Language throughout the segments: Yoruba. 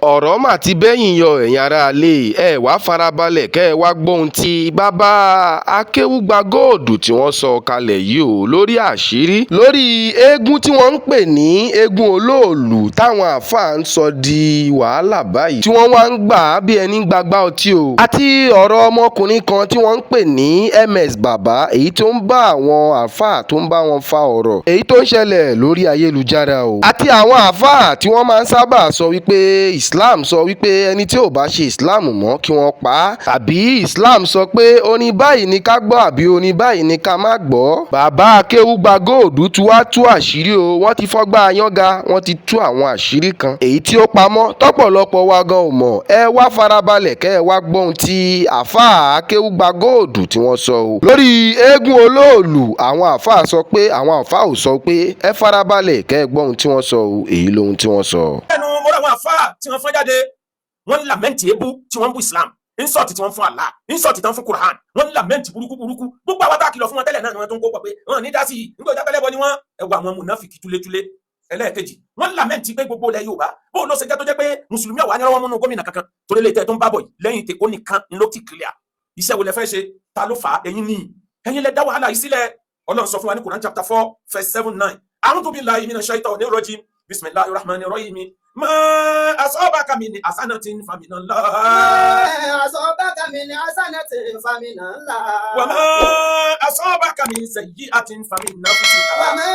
ọ̀rọ̀ mà ti bẹ́yìn yọ ẹ̀yin aráalé ẹ wá farabalẹ̀ kẹ́ ẹ wá gbóhun tí bàbá akéwúgba góòdù tí wọ́n sọ kalẹ̀ yìí o lórí àṣírí lórí eégún tí wọ́n ń pè ní eégún olóòlù táwọn àáfàá ń sọ di wàhálà báyìí tí wọ́n wá ń gbà á bí ẹni gbagbá ọtí o àti ọ̀rọ̀ ọmọkùnrin kan tí wọ́n ń pè ní ms bàbá èyí tó ń bá àwọn àáfàá tó ń bá wọn fa ọ̀rọ̀ èyí tó ń ṣẹlẹ̀ lórí ayélujára o àti àwọn àáfàá tí wọ́n máa ń sábà sọ wípé Islam sọ wípé ẹni tí ò bá ṣe Islam mọ́ kí wọ́n pa á àbí Islam sọ pé oní báyìí ni ká gbọ́ àbí oní báyìí ni ká má gbọ́. Bàbá akéwúgba góòdù tí wàá tú àṣírí o wọ́n ti fọ́gbá yánga wọ́n ti tú àwọn àṣírí kan èyí tí ó pamọ́ tọ́pọ̀lọpọ̀ wa gan ò mọ̀ ẹ wá farabalẹ̀ kẹ́ ẹ wá gbọ́n tí àáfàá akéwúgba góòdù tí wọ́n sọ o lórí eégún olóòlù. Àwọn àáfàá sọ pé àwọn àáfàá ò sọ pé ẹ farabalẹ̀ kẹ́ ẹ gbọ́n tí wọ́n sọ o èyí lohun tí wọ́n sọ. ẹnu mọ́ra àwọn àfáà tí wọ́n fọ́n jáde wọ́n ń làmẹ́ǹtì ebú tí wọ́n ń bú Islam ínsọ̀tì tí wọ́n fún Allah ínsọ̀tì tí wọ́n fún Quran wọ́n ń làmẹ́ǹtì burúkú gbogbo àwọn tá a kìlọ̀ fún wọn tẹ́lẹ̀ náà ni wọ́n tó ń kó pọ̀ pé wọ́n ní dásì nígbà ìjà pẹ́lẹ́bọ ni wọ́n ẹwà àwọn mùnáfìkì túlétúlé. ẹlẹ́ẹ̀kejì wọ́n ń làmẹ́ǹtì pé gbogbo ilẹ̀ Yorùbá bó ló ṣe jẹ́ tó jẹ́ pé mùsùlùmí ọ̀wá ní ọwọ́ múnú gómìnà kankan torí lè tẹ́ tó ń bá bọ̀ yìí lẹ́yìn tèkó nìkan ni ló ti clear iṣẹ́ wo lẹ fẹ́ ṣe ta ló fà á ẹ̀yin lẹ dá wàhálà yìí sílẹ̀ Ọlọ́run sọ fún wa ní Quran chapter 4 verse 7-9 a'udhu billahi minash shaitanir rajim bismillahir rahmanir rahim ما أصابك من حسنة فمن الله ما أصابك من حسنة فمن الله وما أصابك من سيئة فمن نفسك وما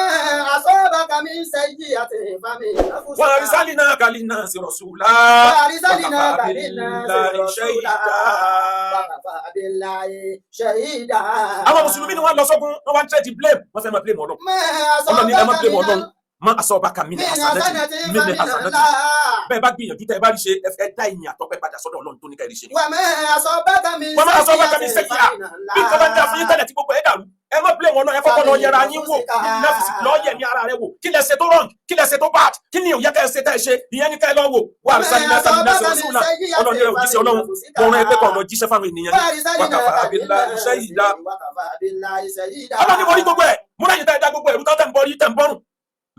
أصابك من سيئة فمن نفسك وأرسلناك للناس رسولا وأرسلناك للناس رسولا وكفى بالله شهيدا. àwọn mùsùlùmí ni wọ́n lọ sọ́gun wọ́n wá ń tẹ́tí blame wọ́n fẹ́ máa blame Ọlọ́run Ọlọ́run ní ẹ má blame Ọlọ́run má asọ́bàkà mí ní hasanati bẹ́ẹ̀ bá gbìyànjú tẹ́ ẹ bá rí ṣe ẹ dá ìyìn àtọ́pẹ́ padà sọ́dọ̀ Ọlọ́run tó ní ká ẹ rí ṣe ni. wọ́n máa asọ́bàkà mí sẹ́yà bí nǹkan bá ń dá fún yín tẹ́lẹ̀ tí gbogbo ẹ̀ dàrú ẹ má blame wọn náà ẹ fọ́kọ́ lọ yẹra yín wò lọ yẹ ní ara rẹ wò kí lẹ ṣe tó wrong kí lẹ ṣe tó bad kí ni òye kẹ́ ẹ ṣe tẹ́ ẹ ṣe ìyẹn ní ká ẹ lọ wò wà á sáré lásán ní lásán sùn náà Ọlọ́run ní òjíṣẹ́ Ọlọ́run kò rán ẹgbẹ́ kan lọ jíṣẹ́ fáwọn ènìyàn ní wákàfà billahi shahida. Ọlọ́run ní mo rí gbogbo ẹ̀ mo ráyè tẹ́ ẹ dá gbogbo ẹ̀rú tẹ́ ń bọ́ rí tẹ́ ń bọ́rùn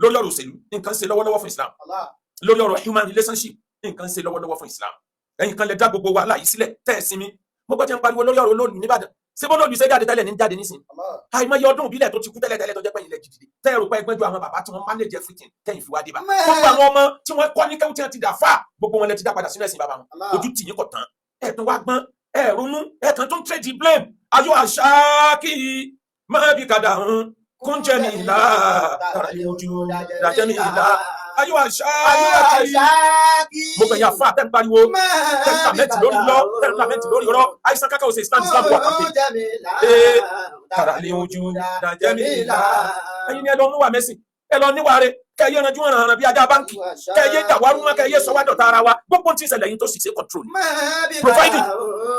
lórí ọ̀rọ̀ òṣèlú nǹkan ṣe lọ́wọ́lọ́wọ́ fún Islam lórí ọ̀rọ̀ human relationship nǹkan ṣe lọ́wọ́lọ́wọ́ fún Islam ẹ̀yin kan lè dá gbogbo wàhálà yìí sílẹ̀ tẹ́ ẹ̀ sinmi mo gbọ́ tí ń pariwo lórí ọ̀rọ̀ olóòlù nìbàdàn ṣé bó lóòlù ṣe jáde tẹ́lẹ̀ ní jáde nísìn àìmọye ọdún ìbílẹ̀ tó ti kú tẹ́lẹ̀ tó jẹ́ pé ilẹ̀ jìdìdì tẹ́ ẹ̀rù pé ẹgbẹ́ ju àwọn bàbá tí wọ́n manage everything tẹ́yìn fi wá dé bá gbogbo àwọn ọmọ tí wọ́n kọ́ ní kẹ́wù tí wọ́n ti dà fà gbogbo wọn lẹ ti dá padà sínú ẹ̀sìn bàbá wọn ojú tì yín kọ̀ tán ẹ̀ tún wá gbọ́n ẹ̀ ronú ẹ̀ tán tó ń trade blame ayọ̀ àṣà kí má bí kàdà hàn kúnjẹ ní ìlà tàràlẹ́ojú ràjẹ́ ní ìlà ayọ́ àṣáàkì mo gbẹ̀yà fún àtẹ́ ń pariwo tẹ́ńtàmẹ́ntì lórí lọ tẹ́ńtàmẹ́ntì lórí ọ̀rọ̀ àìsàn kankan òsè Islam wà kàmpé tàràlẹ́ojú ràjẹ́ ní ìlà ẹ̀yin ni ẹ lọ níwà mẹ́sìn ẹ lọ níwà rẹ kẹyẹ ranjú ọ̀ràn bí ajá báńkì kẹyẹ dàwárúmọ́ kẹyẹ sọwádọ̀tà ara wa gbogbo tí ìṣẹ̀lẹ̀ yìí tó sì ṣe control providing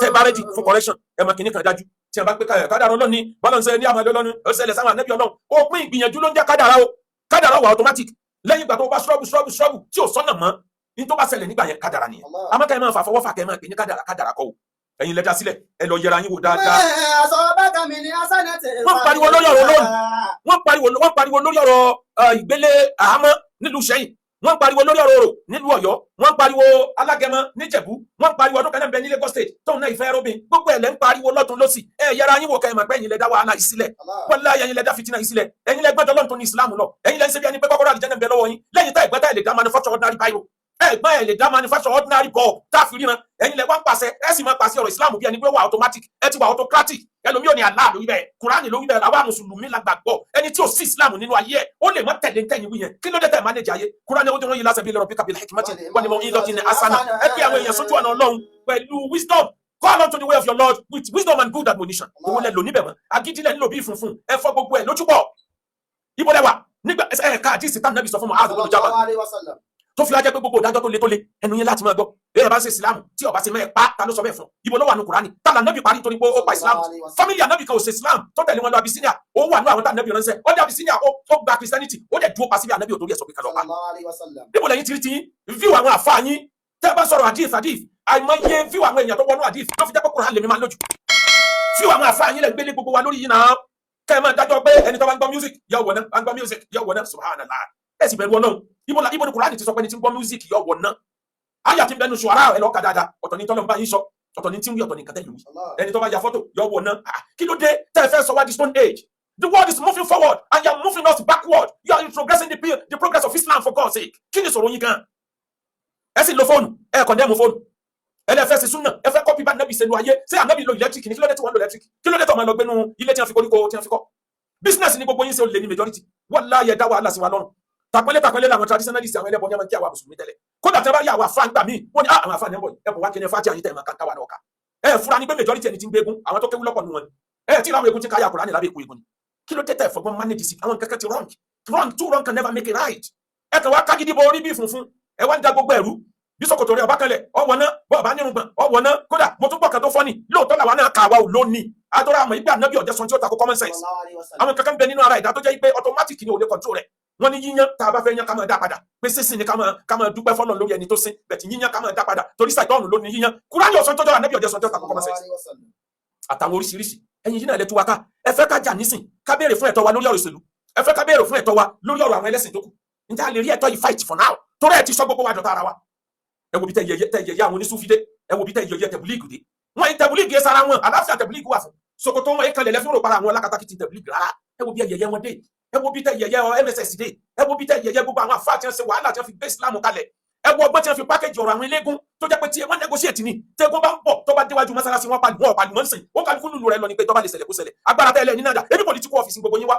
tẹ bá ready for correction ẹ mọ kìíní kan dájú tí a bá pé kádàrá Ọlọ́run ní balance ní àmàlẹ́ Ọlọ́run ó ṣẹlẹ̀ sáwọn ànábì Ọlọ́run ó pín ìgbìyànjú ló ń jẹ́ kádàrá o kádàrá wà automatic lẹ́yìn ìgbà tó bá struggle tí ò sọ́nà mọ́ ní tó bá ṣẹlẹ̀ nígbà yẹn kádàrá nìyẹn àmọ́ kẹ́ ẹ máa fà fọwọ́ fà kẹ́ ẹ máa pè ní kádàrá kọ́ o ẹ̀yin lẹ́dá sílẹ̀ ẹ lọ yẹra yín wò dáadáa. wọ́n pariwo lórí ọ̀rọ̀ lónìí wọ́n pariwo lórí ọ̀rọ̀ ìgbélé àhámọ́ nílùú Ṣẹ́yìn wọ́n pariwo lórí ọ̀rọ̀ Òrò nílùú Ọ̀yọ́ wọ́n pariwo Alágẹmọ níjẹ̀bú wọ́n pariwo ọdún kẹ́nẹ́ bẹ ní Lagos State tóun náà ìfẹ́ robin gbogbo ẹ̀ lẹ́ ń pariwo lọ́tún lọ́sì ẹ yẹra yín wò kẹ́ ẹ mọ̀ pé ẹ̀yin lẹ dá wàhálà yìí sílẹ̀ wallahi ẹ̀yin lẹ dá fìtínà yìí sílẹ̀ ẹ̀yin lẹ gbọ́dọ̀ Ọlọ́run tó ní Islam lọ ẹ̀yin lẹ ń ṣe bí ẹni pé kọ́kọ́rọ́ àlìjẹ́nà ń bẹ lọ́wọ́ yín lẹ́yìn tá ìgbẹ́ta ẹ̀ lè dá manufacture ordinary bio ẹ̀gbọ́n ẹ̀ lè dá manufacture ordinary ball tá a fi ríran ẹ̀yin lẹ wá ń pàṣẹ ẹ sì máa pàṣẹ ọ̀rọ̀ Islam bí ẹni pé wà automatic ẹ ti wà autocratic ẹlòmíì ò ní Allah lórí bẹ́ẹ̀ Kùránì lórí bẹ́ẹ̀ làwọn mùsùlùmí la gbàgbọ́ ẹni tí ò sí Islam nínú ayé ẹ̀ ó lè má tẹ̀lé ntẹ̀yìn wí yẹn kí ló dé tẹ̀ manage ayé Kùránì ó dúró yìí lásán bí lọ́rọ̀ bí kabil hikmati wọ́n ni mo ń lọ́tí ní asana ẹ bí àwọn èèyàn sójú ọ̀nà Ọlọ́run pẹ̀lú wisdom call on to the way of your Lord with wisdom and good admonition òun lẹ lò níbẹ̀ mọ́ agídílẹ̀ nílò bí funfun ẹ fọ́ gbogbo ẹ̀ lójúbọ̀ ibo lẹ wà nígbà ẹ̀ka àdìsí tá nàbì sọ fún mọ́ tó fi ajẹ́ pé gbogbo ìdájọ́ tó le ẹnu yín láti máa gbọ́ bẹ́ẹ̀ bá ṣe ìsìlámù tí ọba ṣe mẹ́ẹ̀ pa ta ló sọ bẹ́ẹ̀ fún ibo ló wà ní Kùránì tá là nàbì parí nítorí pé ó pa ìsìlámù fámìlì ànàbì kan ò ṣe ìsìlámù tó tẹ̀lé wọn lọ Abisinia ó wà ní àwọn tá nàbì ránṣẹ́ ó dé Abisinia ó gba Christianity ó dẹ̀ dúró pa síbi ànàbì òtórí ẹ̀sọ́ pé kalọ́ pa níbo lẹ́yìn tìrìtì fíw àwọn àfáà yín tẹ́ bá sọ̀rọ̀ hadith àìmọye fíw àwọn èèyàn tó wọnú hadith ló fi jẹ́ pé Kùránì lèmi máa lójú fíw àwọn àfáà yín lẹ́ gbélé gbogbo wa lórí yìí náà kẹ́ ẹ máa dájọ́ pé ẹni tó bá ń gbọ́ music yọ wọ̀ náà bá ń gbọ́ music yọ wọ̀ náà subhanallah ẹ sì bẹ̀rù Ọlọ́run ibo ni Kùránì ti sọ pé ní ti ń gbọ́ music yọ wọ̀ náà àyà tí ń bẹnu ṣùwárà ẹ lọ́ọ́ ka dáadáa ọ̀tọ̀ ní tọ́lọ́mùbá yín sọ ọ̀tọ̀ ní tí ń wí ọ̀tọ̀ ní kàtẹ́ ìlú ẹni tó bá ya fọ́tò yọ wọ̀ náà kí ló dé tẹ́ ẹ fẹ́ sọ wá di stone age. The world is moving forward and you are moving us backward. You are progressing the progress of Islam for God's sake. Kí ni sọ̀rọ̀ yín gan? Ẹ sì lo fóònù, ẹ condemn fóònù. Ẹ lè fẹ́ ṣe súnà, ẹ fẹ́ kọ́pì bá Ànábì ṣe lu ayé. Ṣé Ànábì lo electric ni? Kí ló dé tí wọ́n lo electric? Kí ló dé tó máa lọ gbénu ilé tí wọ́n fi koríko tí wọ́n fi kọ́? Business ni gbogbo yín ṣe ó lé ní majority. Wallahi ẹ dá wàhálà sí wa lọ́rùn. Tàpẹ́lẹ́ làwọn traditionalists àwọn ẹlẹ́bọn ní àwọn kí àwa mùsùlùmí tẹ́lẹ̀. Kódà tí wọ́n bá rí àwọn afáàn gbà míì, wọ́n ní àwọn afáàn ẹ̀bọ̀ ẹ̀bọ̀ wá kí ni fájì àyíntẹ́ ìmọ̀ kankan wà náà ká. Ẹ fura ni pé majority ẹni tí ń gbégún, àwọn tó kéwú lọ́pọ̀ nù wọn. Ẹ tí láwọn egun ti káyà Kùránì lábẹ́ èkó egun ni. Kí ló dé tẹ̀ fọgbọ́n manage sí àwọn kankan ti wrong too wrong can never make it right. Ẹ kàn wá kágídí bo orí bí funfun ẹ wá ń da gbogbo ẹ̀rú bí sọ̀kòtò rẹ̀ ọba kanlẹ̀ ọwọ́ náà bọ́ ọba nírùngbọ̀n ọwọ́ náà kódà mo tún gbọ́ kan tó fọ́nì lóòótọ́ làwọn náà kà wá ò lónìí adọ́rọ̀ àmọ́ ìgbà Ànábì ọ̀jẹ̀ sọ́n tí ó tako common sense. Àwọn kankan bẹ nínú ara ìdá tó jẹ́ pé automatic ni ò lè control rẹ̀ wọ́n ní yíyan tá a bá fẹ́ yan ká máa dá padà pé sísìn ni ká máa dúpẹ́ fọ́lọ́run lórí ẹni tó sin bẹ̀tì yíyan ká máa dá padà torí Ṣàítánù ló ní yíyan Kùránì ọ̀sán tọ́jọ́ Ànábì ọ̀jẹ̀ sọ́n tí ó tako common sense. Àtàwọn oríṣiríṣi ẹ̀yin yìí náà lè tú wa ká ẹ fẹ́ ká jà nísìn ká béèrè fún ẹ̀tọ́ wa lórí ọ̀rọ̀ ìṣèlú ẹ fẹ́ ká béèrè fún ẹ̀tọ́ wa lórí ọ̀rọ̀ àwọn ẹlẹ́sìn tó kù ǹjẹ́ a lè rí ẹ̀tọ́ yìí fight for now torí ẹ ti sọ gbogbo wa dọ̀tá ara wa ẹ wo bí tẹ yẹyẹ àwọn onísúfídé ẹ wo bí tẹ yẹyẹ tẹbílíìgì dé wọn yìí tẹbílíìgì yẹ sára wọn àlàáfíà tẹbílíìgì wà fún Sokoto wọn yìí kan lẹlẹ fún òròpara àwọn alákatakí tẹbílíìgì rárá ẹ wo bí yẹyẹ wọn dé ẹ wo bí tẹ yẹyẹ MSS dé ẹ wo bí tẹ yẹyẹ gbogbo àwọn àfáà tí wọn ṣe wàhálà tí wọn fi gbé Islam kalẹ̀ ẹ wo ọgbọ́n tí wọn fi pákéjì ọ̀rọ̀ àwọn eléégún tó jẹ́ pé tí wọ́n negotiate ni tẹ́gbọ́n bá ń bọ̀ tó bá déwájú mọ́sálásí wọn pàlùmọ́ ń sìn ó kálukú lùlù rẹ lọ ni pé tó bá lè ṣẹlẹ̀ kó ṣẹlẹ̀ agbára tẹ́lẹ̀ ní nàdà ebi political office gbogbo yín wá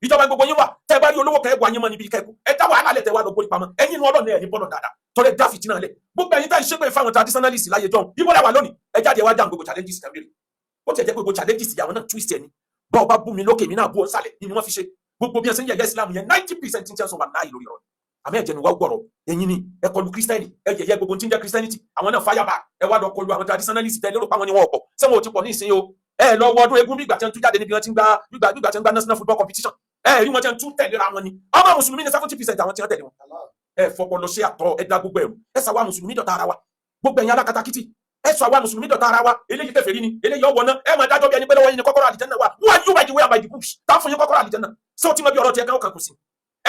ìjọba gbogbo yín wà tẹ́ bá rí olówó kẹ́ wà yín mọ́ níbi kẹ́kù ẹ dá wàhálà lẹ̀ tẹ́ wá lọ gbórí pamọ́ ẹ̀yin inú ọlọ́run ẹ̀ ní bọ́lọ̀ dáadáa tọ́lẹ̀ dá fìtínà lẹ̀ gbogbo ẹ̀yin tá ń ṣépè fáwọn traditionalists láyé jọ ibo lẹ́wà lónìí ẹ jáde wá dáhùn gbogbo challenges tẹ̀lé ó tiẹ̀ jẹ́ gbogbo challenges ìyàwó náà twist ẹ̀ ni bọ́ọ̀ bá bú mi lókè mi náà bú ọ sálẹ̀ ni wọ́n fi ṣe gbogbo bí ẹ ṣe ń yẹ̀yẹ́ Islam yẹn 90% ti ń tẹ́sán wà láàyè lórí ọ̀rọ̀ àmì ẹ̀jẹ̀ ni wá gbọ́rọ̀ ẹ̀yin ni ẹ kọlu Christianity ẹ yẹ̀yẹ́ gbogbo tí ń jẹ́ Christianity àwọn náà fire back ẹ wá lọ kọlu àwọn traditionalists tẹ́ lérò pé àwọn ni wọ́n ọ̀pọ̀ sẹ́wọ̀n ò ti pọ̀ ní ìsinyìí o ẹ lọ wọ ọdún eégún bí ìgbà tí wọ́n tún jáde níbi wọ́n ti ń gbá national football competition ẹ rí wọn tí wọ́n tún tẹ̀léra wọn ni ọmọ mùsùlùmí ní 70% àwọn tí wọ́n tẹ̀lé wọn ẹ fọpọlọ ṣe àtọ ẹ dá gbogbo ẹrù ẹ sọ àwa mùsùlùmí dọ̀tá ara wa gbogbo ẹ̀yin alákatakítí ẹ sọ àwa mùsùlùmí dọ̀tá ara wa eléyìí kèfèrí ni eléyìí ọwọ́ náà ẹ máa dájọ́ bí ẹni pé lọ́wọ́ yín ni kọ́kọ́rọ́ àlìjẹ́nà wa who are you by the way and by the bush tá fún yín kọ́kọ́rọ́ àlìjẹ́nà ṣé o ti mọ bí ọ̀rọ̀ tiẹ̀ kan ó kàn kù sí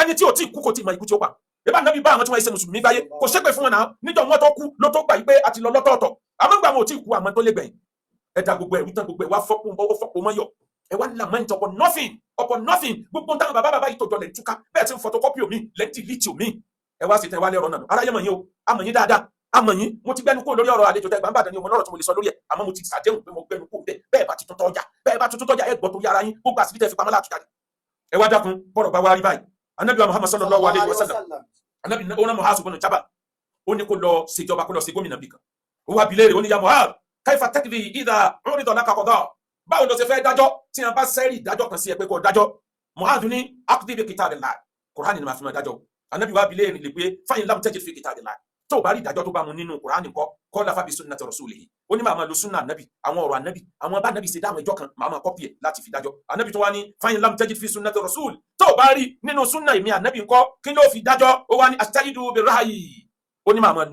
ẹni tí o ti kú kò tí ì mọ ikú tí ó pa ìbá nàbí bá àwọn tí wọ́n ṣe mùsùlùmí gbáyé kò ṣépè fún wọn náà níjọ́ wọn tó kú ló tó gbà yí pé a ti lọ lọ́tọ̀ọ̀tọ̀ àmọ́ gbà wọn ò tí ì kú àmọ́ tó lè gbẹ̀yìn ẹ da gbogbo ẹ̀rú tán gbogbo ẹ̀ wá fọ́pọ̀ mọ́yọ̀ ẹ wá lament upon nothing gbogbo táwọn bàbá yìí tó jọ lẹ̀ ń túká bẹ́ẹ̀ tí ń photocopy omi lẹ́ ń delete omi ẹ wá sí tẹ wá lẹ́rọ̀ náà aráyé mọ̀ yín o amọ̀ yín dáadáa amọ̀ yín mo ti gbẹ́nu kó lórí ọ̀rọ̀ àlejò tẹ gbàǹbà dání ọmọ lọ́rọ̀ tí mo lè sọ lórí ẹ̀ àmọ́ mo ti ṣàdéhùn pé mo gbẹ́nu kó bẹ́ẹ̀ bá ti tuntun ọjà ẹ gbọ́ torí ara yín gbogbo àsìbí tẹ fi pamọ́ láti jáde ẹ wá dákun bọ́rọ̀ bá wá rí báyìí Ànábì wa Muhammad sallallahu alaihi wasallam Ànábì ọ̀nà Mu'adh ibn Jabal ó ní kó lọ ṣèjọba kó lọ ṣe gómìnà bìkan ó wá bilé rẹ̀ ó ní ya Mu'adh kaifa takdi idha urida laka qada báwo ló ṣe fẹ́ dájọ́ tí wọ́n bá sẹ́rí ìdájọ́ kan sí ẹ pé kó dájọ́ Mu'adh ní aqdi bi kitabillah Kùránì ni màá fi máa dájọ́ Ànábì wa bilé rẹ̀ lè pé fa'in lam tajid fi kitabillah tó bá rí ìdájọ́ tó bá mu nínú Kùránì kọ́ lafa bi sunnati rasulihi ó ní màá lo sunna Ànábì àwọn ọ̀rọ̀ Ànábì àwọn bá Ànábì ṣe dáhùn ẹjọ́ kan màá kọ́pì ẹ̀ láti fi dájọ́ Ànábì tó wá ní fa'in lam tajid fi sunnati rasul tó bá rí nínú sunna ìmí Ànábì ńkọ́ kí ló fi dájọ́ ó wá ní astaidu bi ra'yi ó ní màá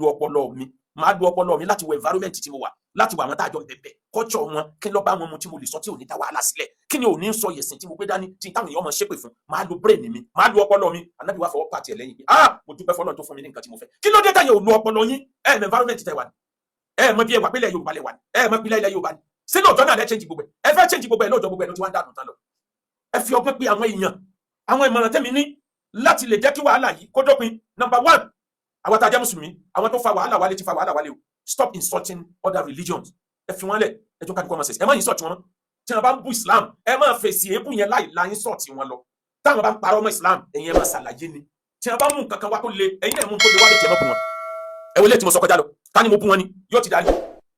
lu ọpọlọ mi láti wo environment tí mo wà láti wo àwọn tá a jọ bẹ̀bẹ̀ culture wọn kí ló bá wọn mu tí mo lè sọ tí ò ní dá wàhálà sílẹ̀ kí ni ò ní sọ yẹ̀sìn tí mo gbé dání tí táwọn èèyàn máa ṣépè fún máa lo brain mi máa lo ọpọlọ mi Ànábì wá fọwọ́ pàtì ẹ̀ lẹ́yìn pé mo dúpẹ́ fọlọ́run tó fún mi ní nǹkan tí mo fẹ́ kí ló dé táyà ò lo ọpọlọ yín mọ environment tẹ wà ní mọ bí ẹ wà pélé Yorùbá lẹ wà ní mọ pílẹ̀ ilẹ̀ Yorùbá ní sí lóòjọ́ náà lẹ change gbogbo ẹ fẹ́ change gbogbo ẹ lóòjọ́ gbogbo ẹ ló ti wá ń dànù tán lọ ẹ fi ọgbọ́n pé àwọn èèyàn àwọn ìmọ̀ràn tẹ́mi ní láti lè jẹ́ kí wàhálà yìí kó dópin number 1 àwọn tá a jẹ́ mùsùlùmí àwọn tó fa wàhálà wálé ti fa wàhálà wálé o stop insulting other religions ẹ fi wọn lẹ̀ ẹ jọ kádùkọ ọmọ ṣẹṣẹ ẹ má insult wọn tí wọn bá ń bú Islam ẹ má fèsì èébú yẹn láì la insult wọn lọ táwọn bá ń parọ́ ọmọ Islam ẹ̀yin ẹ má ṣàlàyé ni tí wọn bá mú nǹkan kan wá tó le ẹ̀yin náà mú tó le wá lè jẹ mọ́ bú wọn ẹ wọlé tí mo sọ kọjá lọ ká ní mo bú wọn ni yóò ti darí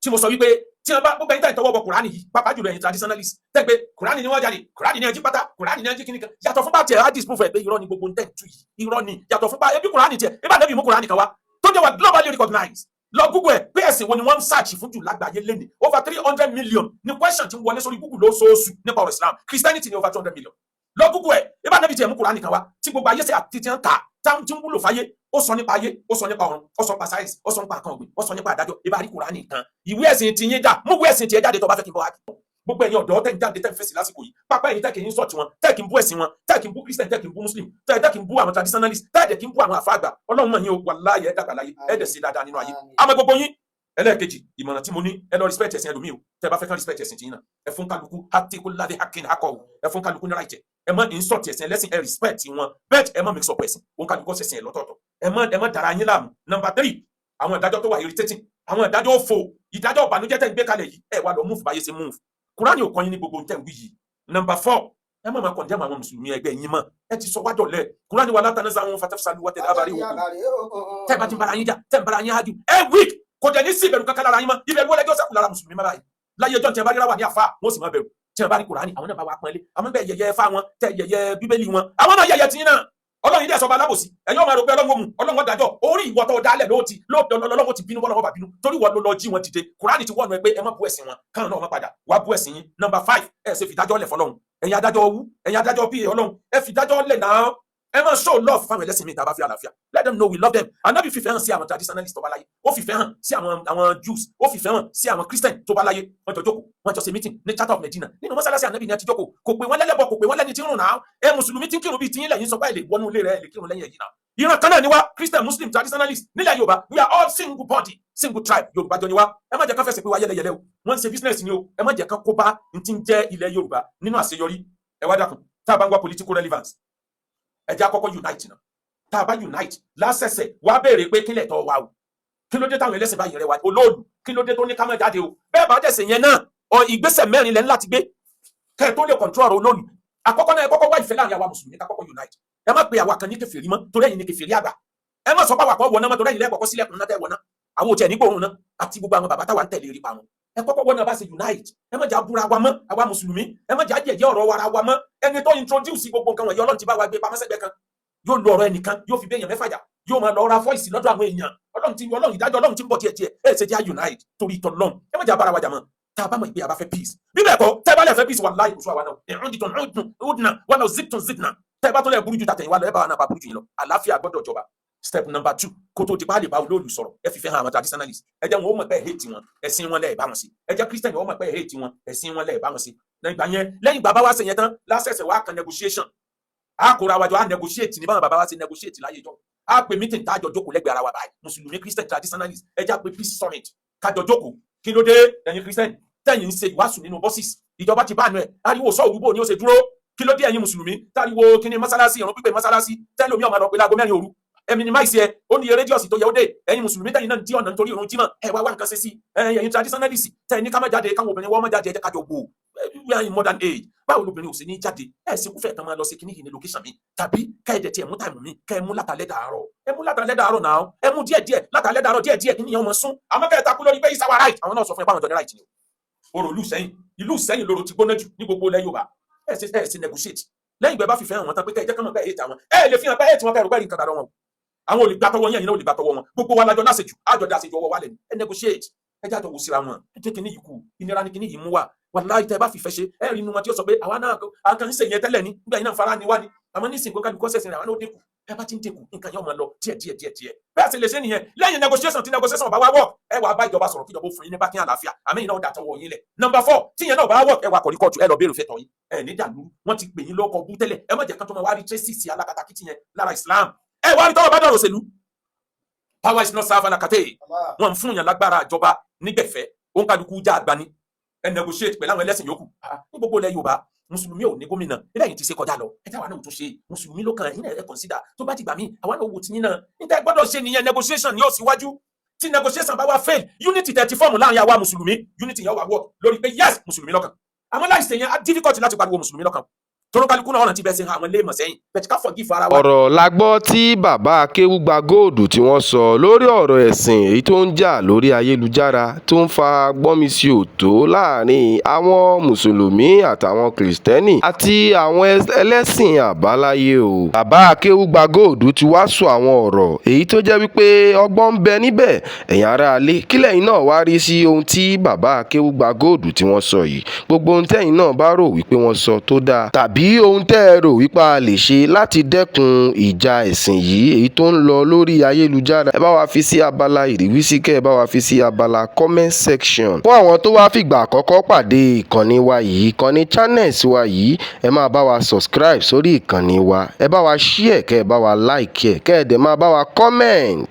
tí mo sọ wípé tí wọn bá gbogbo ẹ̀yin tá ìtọwọ́ bọ Kùránì yìí pàápàá jùlọ ẹ̀yin traditionalist tẹ́ pé Kùránì ni wọ́n jáde Kùránì ni ẹjí pátá Kùránì ni ẹjí kíníkan yàtọ̀ fún bá tiẹ̀ hadith proof ẹ̀ pé irọ́ ni gbogbo ń tẹ̀ tú yìí irọ́ ni yàtọ̀ fún bá ẹbí Kùránì tiẹ̀ ibà Ànábì mú Kùránì kan wá tó jẹ́ wà globally recognized lọ Google ẹ̀ pé ẹ̀sìn wo ni wọ́n ń search fún jù lágbàáyé lẹ́nìí over 300 million ní question tí ń wọlé sórí Google lóṣooṣù nípa ọ̀rọ̀ Islam Christianity ní over 200 million lọ Google ẹ̀ ibà Ànábì tiẹ̀ mú Kùránì kan wá tí gbogbo ayé ṣe àti ti ń kà táwọn tí ń wúlò fáyé ó sọ nípa ayé ó sọ nípa ọ̀run ó sọ nípa science ó sọ nípa kan ọ̀gbìn ó sọ nípa àdájọ́ ibà rí Kùránì kan ìwé ẹ̀sìn ti yín dà mú ìwé ẹ̀sìn tiẹ̀ jáde tó bá fẹ́ kí n bọ́ wá gbogbo ẹ̀yin ọ̀dọ́ tẹ́ ń jáde tẹ́ ń fèsì lásìkò yìí pápá ẹ̀yin tẹ́ kì í sọ̀tì wọn tẹ́ kì í bú ẹ̀sìn wọn tẹ́ kì í bú Christian tẹ́ kì í bú Muslim tẹ́ kì í bú àwọn traditionalist tẹ́ kì í bú àwọn àfáàgbà Ọlọ́run mọ̀ yín o wàláhì ẹ dàgbà láyé ẹ dẹ̀ sí dáadáa nínú ayé àmọ́ gbogbo yín ẹlẹ́ẹ̀kejì ìmọ̀ràn tí mo ní ẹ lọ respect ẹ̀sìn ẹlòmíì o tẹ́ bá fẹ́ kán respect ẹ̀sìn tiyín náà ẹ fún kálukú hatikulade hakin akọ ẹ fún kálukú ní right ẹ má insult ẹ̀sìn ẹlẹ́sìn ẹ respect wọn bẹ́ẹ̀ ẹ má mix up ẹ̀sìn òun kálukú ṣẹ̀sìn ẹ lọ́tọ̀ọ̀tọ̀ ẹ má dara yín láàmú. Number 3 àwọn ìdájọ́ tó wà irritating àwọn ìdájọ́ òfò ìdájọ́ ìbànújẹ́ tẹ́ ń gbé kalẹ̀ yìí ẹ wá lọ move báyé ṣe move Kùránì ò kọ́ yín ní gbogbo tẹ́ ń wí yìí. Number 4 ẹ má máa condemn àwọn mùsùlùmí ẹgbẹ́ yín mọ́ ẹ ti sọ wá dọ̀lẹ́ Kùránì wà látàná sáwọn fatafsalu wọ́tẹ̀ lábàárí òkú tẹ́ bá ti bára yín jà tẹ́ ń bára yín hájú ẹ weak kò jẹ́ ní sí ìbẹ̀rù kankan lára yín mọ́ ìbẹ̀rù wọlé jọ́sẹ̀ kù lára mùsùlùmí má báyìí láyé ọjọ́ tí ẹ bá ríra wà ní àfa wọn sì máa bẹ̀rù tí ẹ bá rí Kùránì àwọn náà bá wà pọ́nlé àwọn bẹ́ẹ̀ yẹyẹ fá wọn tẹ yẹyẹ bíbélì wọn àwọn náà yẹyẹ tiyín náà Ọlọ́run ilé ẹ̀sọ́ bá alábòsí ẹ̀yọ́ máa rò pé Ọlọ́run Ọlọ́run dájọ́ orí ìwọ tó dálẹ̀ Ọlọ́run ti bínú bọ́lọ́wọ́ bá bínú torí wọ́n ló lọ jí wọn dìde Kùránì ti wọ́nu ẹ pé ẹ má bú ẹ̀sìn wọn káwọn náà má padà wá bú ẹ̀sìn yín. Number 5 ẹ ṣe fìdájọ́ lẹ̀ fọlọ́run ẹ̀yin adájọ́ owú ẹ̀yin adájọ́ bíi Ọlọ́run ẹ fìdájọ́ lẹ̀ náà ẹ máa show love fáwọn ẹlẹ́sìn mi tàbá fi àlàáfíà let them know we love them. Ànábì fìfẹ́ hàn sí àwọn traditionalist tó bá láyé ó fìfẹ́ hàn sí àwọn Jews ó fìfẹ́ hàn sí àwọn Christian tó bá láyé wọ́n jọ jókòó wọ́n jọ ṣe meeting ní Charter of Medina nínú mọ́sálásí Ànábì ni a ti jókòó kò pé wọ́n lẹ́lẹ́bọ̀ kò pé wọ́n lẹ́ni tí ń rùn náà ẹ mùsùlùmí tí ń kírun bíi tiyín lẹ́yìn sọ báyìí lè wọnú ilé rẹ̀ lè kírun lẹ́yìn ẹ̀yìn náà ìran kan náà ni wá Christian Muslim traditionalist nílẹ̀ Yorùbá we are all single body single tribe Yorùbá jọ ni wá ẹ má jẹ́ ká fẹsẹ̀ pé wá yẹlẹyẹlẹ o wọ́n ń ṣe business ni o ẹ má jẹ́ ká kó bá n ti ń jẹ́ ilẹ̀ Yorùbá nínú àṣeyọrí ẹ wá dákun tá a bá ń wá political relevance ẹ jẹ́ àkọ́kọ́ unite náà tá a bá unite lásẹ̀sẹ̀ wá béèrè pé kílẹ̀ tọ́ wa o kí ló dé táwọn ẹlẹ́sìn bá yẹrẹ wa olóòlù kí ló dé tó ní ká má jáde o bẹ́ẹ̀ bá dẹ̀sẹ̀ yẹn náà ìgbésẹ̀ 4 lẹ́ láti gbé kẹ́ ẹ tó lè control ọ̀rọ̀ olóòlù àkọ́kọ́ náà ẹ kọ́kọ́ wá ìfẹ́ láàrin àwa mùsùlùmí ká kọ́kọ́ unite ẹ má pe àwa kan ní kèfèrí mọ́ torí ẹ̀yin ní kèfèrí àgbà ẹ má sọ pé àwa kan wọná mọ́ torí ẹ̀yin lẹ́kọ̀ọ́kọ́ sílẹ̀kùn náà tẹ́ wọná àwọn òtí ẹ̀ nígbò òun náà àti gbogbo àwọn bàbá táwa ń tẹ̀lé rí pa wọn ẹ kọ́kọ́ wọ́n náà bá ṣe unite ẹ má jà búra wa mọ́ àwa mùsùlùmí ẹ má jà jẹ̀jẹ́ ọ̀rọ̀ wa ra wa mọ́ ẹni tó introduce gbogbo nǹkan wọ̀nyí Ọlọ́run ti bá wa gbé pamọ́ sẹ́gbẹ́ kan yóò lo ọ̀rọ̀ ẹnìkan yóò fi béèyàn mẹ́fà jà yóò máa lọ ra voice lọ́dọ̀ àwọn èèyàn Ọlọ́run ìdájọ́ Ọlọ́run ti ń bọ̀ díẹ̀díẹ̀ ẹ ṣe jẹ́ unite torí tọ́lọ́run ẹ má jà bára wa jà mọ́ tá a bá mọ̀ ìgbé àbá fẹ́ peace bí bẹ́ẹ̀ kọ́ tẹ́ bá lè fẹ́ peace wallahi kò sọ àwa náà ẹ̀rùn dìtàn ọdún wọn náà zipton tẹ́ bá tó lẹ̀ burú ju tàtẹ̀yìn wa lọ ẹ bá wa náà bá burú jù yín lọ àlàáfíà gbọ́dọ̀ jọba. Step number 2 kó tó di pa lè bá olóòlù sọ̀rọ̀ ẹ fi fẹ́ hàn àwọn traditionalist ẹ jẹ́ wọn ó mọ̀ pé hate wọn ẹ̀sìn wọn lẹ́ẹ̀ bá wọn sí ẹ jẹ́ Christian ó mọ̀ pé hate wọn ẹ̀sìn wọn lẹ́ẹ̀ bá wọn sí lẹ́yìn bàbá wa ṣe yẹn tán lásẹ̀sẹ̀ wa kan negotiation a kóra wájọ a negotiate ní báwọn bàbá wa ṣe negotiate láyé jọ a pè meeting tá a jọ jókòó lẹ́gbẹ̀ẹ́ ara wa báyìí mùsùlùmí Christian traditionalist ẹ jẹ́ a pè peace summit kájọ jókòó kí ló dé ẹ̀yin Christian tẹ̀yin ń ṣe ìwàásù nínú buses ìjọba ti bá nu ẹ̀ ariwo sọ òwúbò ni ó ṣe dúró kí ló dé ẹ̀yin mùsùlùmí táriwo kíní mọ́sálásí ìrun pípé mọ́sálásí tẹ́lẹ̀ omi ọmọ lọ pé láago 4 òru ẹ minimize ẹ ó ní rédíọ̀sì tó yẹ ó dé ẹ̀yin mùsùlùmí tẹ̀yin náà dí ọ̀nà nítorí ìrun jímọ̀ ẹ wá nǹkan ṣe sí ẹ̀yin traditionalist tẹ̀yin ní ká má jáde káwọn obìnrin wọ́n má jáde ẹ jẹ́ kájọ gbò we are in modern age báwo lóbìnrin ò sí ní jáde ẹ ṣe kúfẹ̀ kan máa lọ sí kíní yìí ní location mi tàbí káyọ̀dẹ̀ tí ẹ mú táìmù mi kẹ́ ẹ mú látàlẹ́ dàárọ̀ ẹ mú látàlẹ́ dàárọ̀ náà ẹ mú díẹ̀díẹ̀ látàlẹ́ dàárọ̀ díẹ̀díẹ̀ kí nìyẹn ọmọ sún àmọ́ kẹ́ ẹ takú lórí pé is our right àwọn náà sọ fún ẹ pé àwọn jọ ní right ni o òrò ìlú Ìsẹ́yìn lóró ti gbóná jù ní gbogbo ilẹ̀ Yorùbá ẹ ṣe negotiate lẹ́yìn ìgbẹ́ bá fi fẹ́ hàn wọn tán pé kẹ́ ẹ jẹ́ kán mọ̀ pé ẹ hate àwọn ẹ lè fi hàn pé ẹ tí wọ́n kẹ́ ẹ̀rọ pẹ́ẹ́rì nǹkan dára wọn àwọn olùgbàtọwọ́ yẹn náà olùgbàtọwọ́ wọn gbogbo wa lájọ láṣejù àjọ dáṣejù ọwọ́ wálẹ̀ ẹ negotiate ẹ jájọ wò síra wọn ẹ jẹ́ kíní yìí kù ìnira ni kíní yìí mú wa wàláhì tẹ́ bá fi fẹ́ ṣe ẹ rí inú wọn tí ó sọ pé àwa náà àkàn ń ṣèyẹn tẹ́lẹ̀ ní nígbà yìí náà fara ni wá ni àmọ́ ní ìsìnkú kálukú ọ̀sẹ̀ àwọn náà ó dínkù ẹ bá ti ń dínkù nǹkan yóò máa lọ díẹ̀ bẹ́ẹ̀ sì lè ṣe nìyẹn lẹ́yìn negotiation tí negotiation bá wá work ẹ wàá bá ìjọba sọ̀rọ̀ kí ìjọba fún yín ní bákí àlàáfíà àmì ìnáwó dàtọ̀ wọ̀ yín lẹ̀. Number 4 tí yẹn náà bá work ẹ wà kọ̀rí kọ́ọ̀tù ẹ lọ béèrè fẹ́tọ̀ yín ẹ ní dàlú wọ́n ti pè yín lọ́kọ̀ bú tẹ́lẹ̀ ẹ má jẹ́ kán tó máa wá rí tracy sí alákatakítí yẹn lára Islam ẹ wá rí tọ́wọ́ bá dọ̀rọ̀ òṣèlú power is not serve alakate wọn fún yàn lágbára ìjọba nígbẹ̀fẹ́ òun kálukú já àgbà ni ẹ negotiate pẹ̀lú àwọn ẹlẹ́sìn yòókù ní gbogbo ilẹ̀ Yorùbá mùsùlùmí ò ní gómìnà nílẹ̀ yìí ti ṣe kọjá lọ ẹ táwa náà tó ṣe mùsùlùmí ló kàn yín náà ẹ consider tó bá ti gbà mí àwọn náà wò tí yín náà níta gbọ́dọ̀ ṣe nìyẹn negotiation ni ó síwájú tí negotiation bá wá fail unity 34 láàrin àwa mùsùlùmí unity yẹn wà wọ lórí pé yes mùsùlùmí lọ́kàn àmọ́ láìsí yẹn difficult láti pariwo mùsùlùmí lọ́kàn tọ́rọ kálukú náà ọ̀nà tí bẹ́ẹ̀ sí àwọn ilé ìmọ̀ sẹ́yìn bẹ́ẹ̀ tí ká forgive ara wa. ọ̀rọ̀ la gbọ́ tí bàbá Akéwúgba Gold tí wọ́n sọ lórí ọ̀rọ̀ ẹ̀sìn èyí tó ń jà lórí ayélujára tó ń fa gbọ́nmisí òtó láàrin àwọn mùsùlùmí àtàwọn kìrìsìtẹ́nì àti àwọn ẹlẹ́sìn àbáláyé o. bàbá Akéwúgba Gold ti wá sọ àwọn ọ̀rọ̀ èyí tó jẹ́ wípé ọgbọ́n ń bẹ níbẹ̀ ẹ̀yin ará alé kílẹ̀ yín náà wá rí sí ohun tí bàbá Akéwúgba Gold tí wọ́n sọ yìí gbogbo ohun tẹ́yin náà bá rò wípé wọ́n sọ tó dáa tàbí tàbí ohun tẹ́ ẹ rò wípé a lè ṣe láti dẹ́kun ìjà ẹ̀sìn yìí èyí tó ń lọ lórí ayélujára, ẹ bá wa fi sí abala ìrísí kẹ́ ẹ bá wa fi sí abala comment section. fún àwọn tó wá fìgbà àkọ́kọ́ pàdé ìkànnì wa yìí, ìkànnì channels wa yìí, ẹ máa bá wa subscribe sórí ìkànnì wa, ẹ bá wa share kẹ́ ẹ bá wa like kẹ́ ẹ dẹ̀ máa bá wa comment.